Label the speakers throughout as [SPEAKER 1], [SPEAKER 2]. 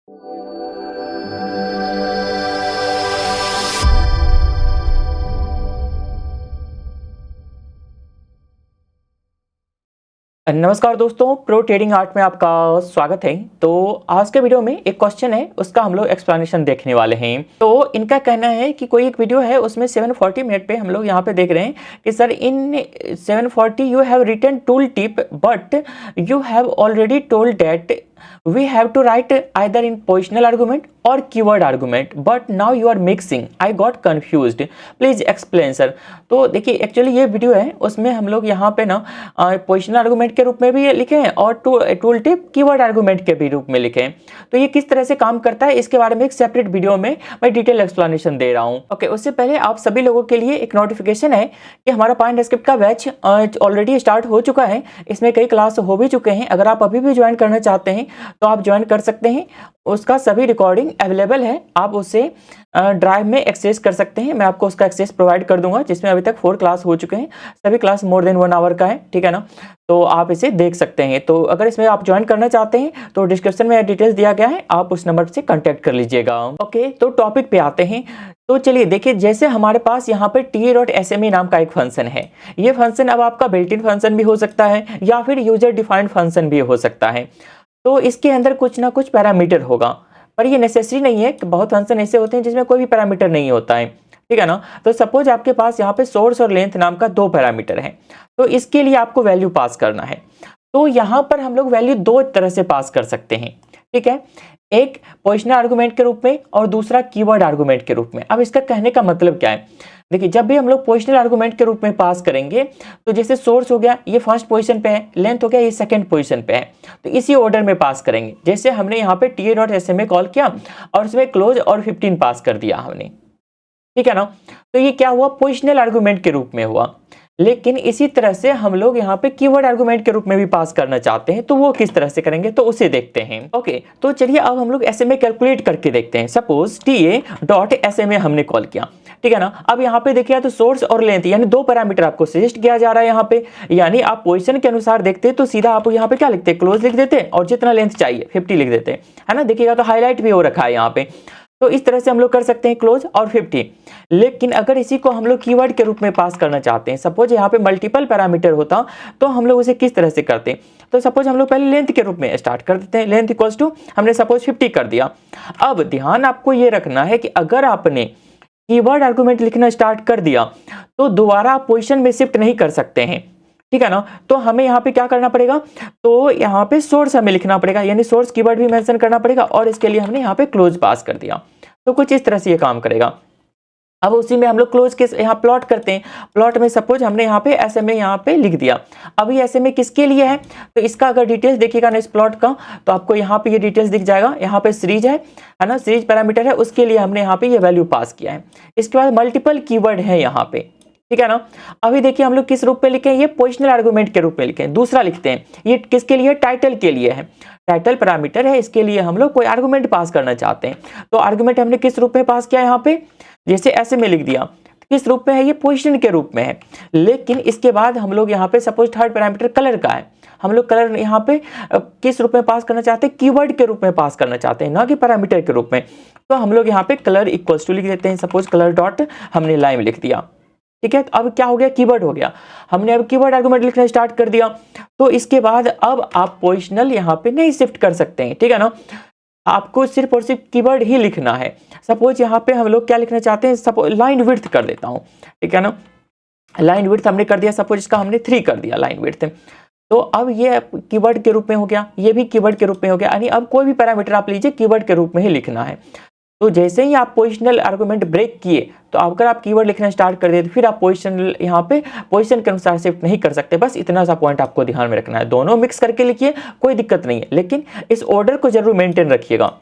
[SPEAKER 1] नमस्कार दोस्तों, pro trading art में आपका स्वागत है। तो आज के वीडियो में एक क्वेश्चन है, उसका हम लोग एक्सप्लेनेशन देखने वाले हैं। तो इनका कहना है कि कोई एक वीडियो है, उसमें 740 मिनट पे हम लोग यहाँ पे देख रहे हैं कि sir in 740 you have written tool tip but you have already told that we have to write either in positional argument or keyword argument but now you are mixing, I got confused, please explain sir। तो देखिए actually ये video है, उसमें हम लोग यहाँ पे ना पोजिशनल आर्गूमेंट के रूप में भी लिखे हैं और टूल टिप कीवर्ड आर्गूमेंट के भी रूप में लिखे हैं। तो ये किस तरह से काम करता है इसके बारे में एक सेपरेट वीडियो में मैं डिटेल एक्सप्लेनेशन दे रहा हूँ। ओके, उससे पहले आप सभी लोगों के लिए एक नोटिफिकेशन है कि हमारा पाइन स्क्रिप्ट का बैच ऑलरेडी स्टार्ट हो चुका है। इसमें कई क्लास हो भी चुके हैं। अगर आप अभी भी ज्वाइन करना चाहते हैं तो आप ज्वाइन कर सकते हैं। उसका सभी रिकॉर्डिंग अवेलेबल है, आप उसे ड्राइव में एक्सेस कर सकते हैं। मैं आपको उसका एक्सेस प्रोवाइड कर दूंगा, जिसमें अभी तक 4 क्लास हो चुके हैं। सभी क्लास मोर देन 1 आवर का है, ठीक है ना। तो आप इसे देख सकते हैं। तो अगर इसमें आप ज्वाइन करना चाहते हैं तो डिस्क्रिप्शन में डिटेल्स दिया गया है, आप उस नंबर से कांटेक्ट कर लीजिएगा। ओके, तो टॉपिक पे आते हैं। तो चलिए देखिए, जैसे हमारे पास यहाँ पे ta.sme नाम का एक फंक्शन है। ये फंक्शन अब आपका बिल्ट इन फंक्शन भी हो सकता है या फिर यूजर डिफाइंड फंक्शन भी हो सकता है। तो इसके अंदर कुछ ना कुछ पैरामीटर होगा, पर ये नेसेसरी नहीं है कि बहुत फंक्शन ऐसे होते हैं जिसमें कोई भी पैरामीटर नहीं होता है, ठीक है ना। तो सपोज आपके पास यहाँ पे सोर्स और लेंथ नाम का 2 पैरामीटर है, तो इसके लिए आपको वैल्यू पास करना है। तो यहाँ पर हम लोग वैल्यू 2 तरह से पास कर सकते हैं, ठीक है। एक पोजिशनल आर्गूमेंट के रूप में और दूसरा कीवर्ड आर्गूमेंट के रूप में। अब इसका कहने का मतलब क्या है, देखिए जब भी हम लोग पोजिशनल आर्गूमेंट के रूप में पास करेंगे तो जैसे सोर्स हो गया ये फर्स्ट पोजीशन पे है, लेंथ हो गया ये सेकंड पोजीशन पे है, तो इसी ऑर्डर में पास करेंगे। जैसे हमने यहाँ पे ta.sma कॉल किया और उसमें क्लोज और 15 पास कर दिया हमने, ठीक है ना। तो ये क्या हुआ, पोजिशनल आर्गूमेंट के रूप में हुआ। लेकिन इसी तरह से हम लोग यहाँ पे कीवर्ड आर्गूमेंट के रूप में भी पास करना चाहते हैं, तो वो किस तरह से करेंगे तो उसे देखते हैं। ओके, तो चलिए अब हम लोग SMA कैलकुलेट करके देखते हैं। सपोज ta.sma हमने कॉल किया, ठीक है ना। अब यहाँ पे देखिए तो सोर्स और लेंथ यानी 2 पैरामीटर आपको सजेस्ट किया जा रहा है यहाँ पे। यानी आप पोजीशन के अनुसार देखते तो सीधा आप यहाँ पे क्या लिखते, क्लोज लिख देते और जितना लेंथ चाहिए 50 लिख देते, है ना। देखिएगा तो हाईलाइट भी हो रखा है यहाँ पे। तो इस तरह से हम लोग कर सकते हैं क्लोज और 50। लेकिन अगर इसी को हम लोग कीवर्ड के रूप में पास करना चाहते हैं, सपोज यहाँ पे मल्टीपल पैरामीटर होता तो हम लोग उसे किस तरह से करते हैं। तो सपोज हम लोग पहले लेंथ के रूप में स्टार्ट कर देते हैं। लेंथ इक्वल्स टू हमने सपोज 50 कर दिया। अब ध्यान आपको ये रखना है कि अगर आपने कीवर्ड आर्गूमेंट लिखना स्टार्ट कर दिया तो दोबारा आप पोजीशन में शिफ्ट नहीं कर सकते हैं, ठीक है ना। तो हमें यहाँ पे क्या करना पड़ेगा, तो यहाँ पे सोर्स हमें लिखना पड़ेगा, यानी सोर्स कीवर्ड भी मेंशन करना पड़ेगा और इसके लिए हमने यहाँ पे क्लोज पास कर दिया। तो कुछ इस तरह से ये काम करेगा। अब उसी में हम लोग क्लोज के यहाँ प्लॉट करते हैं। प्लॉट में सपोज हमने यहाँ पे SMA यहाँ पे लिख दिया। अब ये SMA किसके लिए है, तो इसका अगर डिटेल्स देखिएगा ना इस प्लॉट का, तो आपको यहाँ पे ये डिटेल्स दिख जाएगा। यहाँ पे सीरीज है ना, सीरीज पैरामीटर है, उसके लिए हमने यहाँ पे ये वैल्यू पास किया है। इसके बाद मल्टीपल कीवर्ड है यहाँ पे, ठीक है ना। अभी देखिए हम लोग किस रूप में लिखे हैं, ये पोजिशनल आर्गूमेंट के रूप में लिखे हैं। दूसरा लिखते हैं, ये किसके लिए, टाइटल के लिए है। टाइटल पैरामीटर है, इसके लिए हम लोग कोई आर्गूमेंट पास करना चाहते हैं। तो आर्गूमेंट हमने किस रूप में पास किया यहाँ पे, जैसे ऐसे में लिख दिया। किस रूप में है, ये पोजीशन के रूप में है। लेकिन इसके बाद हम लोग यहाँ पे सपोज थर्ड पैरामीटर कलर का है, हम लोग कलर यहाँ पे किस रूप में पास करना चाहते हैं, कीवर्ड के रूप में पास करना चाहते हैं, ना कि पैरामीटर के रूप में। तो हम लोग यहाँ पे कलर इक्वल्स टू लिख देते हैं। सपोज कलर डॉट हमने लाइन लिख दिया, ठीक है। तो अब क्या हो गया, कीवर्ड हो गया। हमने अब कीवर्ड आर्गूमेंट लिखना स्टार्ट कर दिया। तो इसके बाद अब आप पोजिशनल यहाँ पे नहीं शिफ्ट कर सकते हैं, ठीक है ना। आपको सिर्फ और सिर्फ कीवर्ड ही लिखना है। सपोज यहाँ पे हम लोग क्या लिखना चाहते हैं, सपोज लाइन विड्थ कर देता हूँ, ठीक है ना। लाइन विड्थ हमने कर दिया, सपोज इसका हमने 3 कर दिया लाइन विड्थ। तो अब ये कीवर्ड के रूप में हो गया, ये भी कीवर्ड के रूप में हो गया। यानी अब कोई भी पैरामीटर आप लीजिए कीवर्ड के रूप में ही लिखना है। तो जैसे ही आप पोजिशनल आर्गूमेंट ब्रेक किए, तो अगर आप कीवर्ड लिखना स्टार्ट कर दिए तो फिर आप पोजिशनल यहाँ पे पोजिशन के अनुसार शिफ्ट नहीं कर सकते। बस इतना सा पॉइंट आपको ध्यान में रखना है। दोनों मिक्स करके लिखिए, कोई दिक्कत नहीं है, लेकिन इस ऑर्डर को जरूर मेंटेन रखिएगा।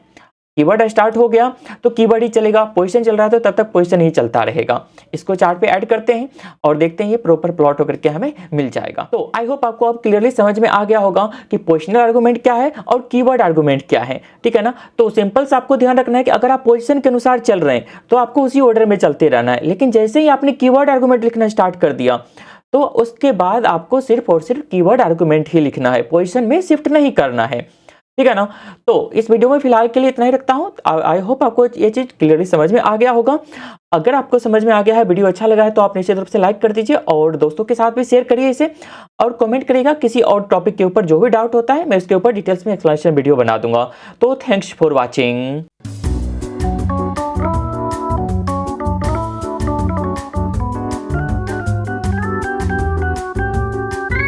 [SPEAKER 1] कीवर्ड स्टार्ट हो गया तो कीवर्ड ही चलेगा, पोजीशन चल रहा है तो तब तक पोजीशन ही चलता रहेगा। इसको चार्ट पे ऐड करते हैं और देखते हैं ये प्रॉपर प्लॉट होकर के हमें मिल जाएगा। तो आई होप आपको अब क्लियरली समझ में आ गया होगा कि पोजिशनल आर्गूमेंट क्या है और कीवर्ड आर्गूमेंट क्या है, ठीक है ना। तो सिंपल से आपको ध्यान रखना है कि अगर आप पोजीशन के अनुसार चल रहे हैं तो आपको उसी ऑर्डर में चलते रहना है। लेकिन जैसे ही आपने कीवर्ड आर्गूमेंट लिखना स्टार्ट कर दिया तो उसके बाद आपको सिर्फ और सिर्फ कीवर्ड आर्गूमेंट ही लिखना है, पोजीशन में शिफ्ट नहीं करना है। ठीक है ना। तो इस वीडियो में फिलहाल के लिए इतना ही रखता हूँ। आई होप आपको ये चीज़ क्लियरली समझ में आ गया होगा। अगर आपको समझ में आ गया है, वीडियो अच्छा लगा है, तो आप नीचे तरफ से लाइक कर दीजिए और दोस्तों के साथ भी शेयर करिए इसे, और कमेंट करिएगा किसी और टॉपिक के ऊपर जो भी डाउट होता है, मैं उसके ऊपर डिटेल्स में एक्सप्लेनेशन वीडियो बना दूंगा। तो थैंक्स फॉर वॉचिंग।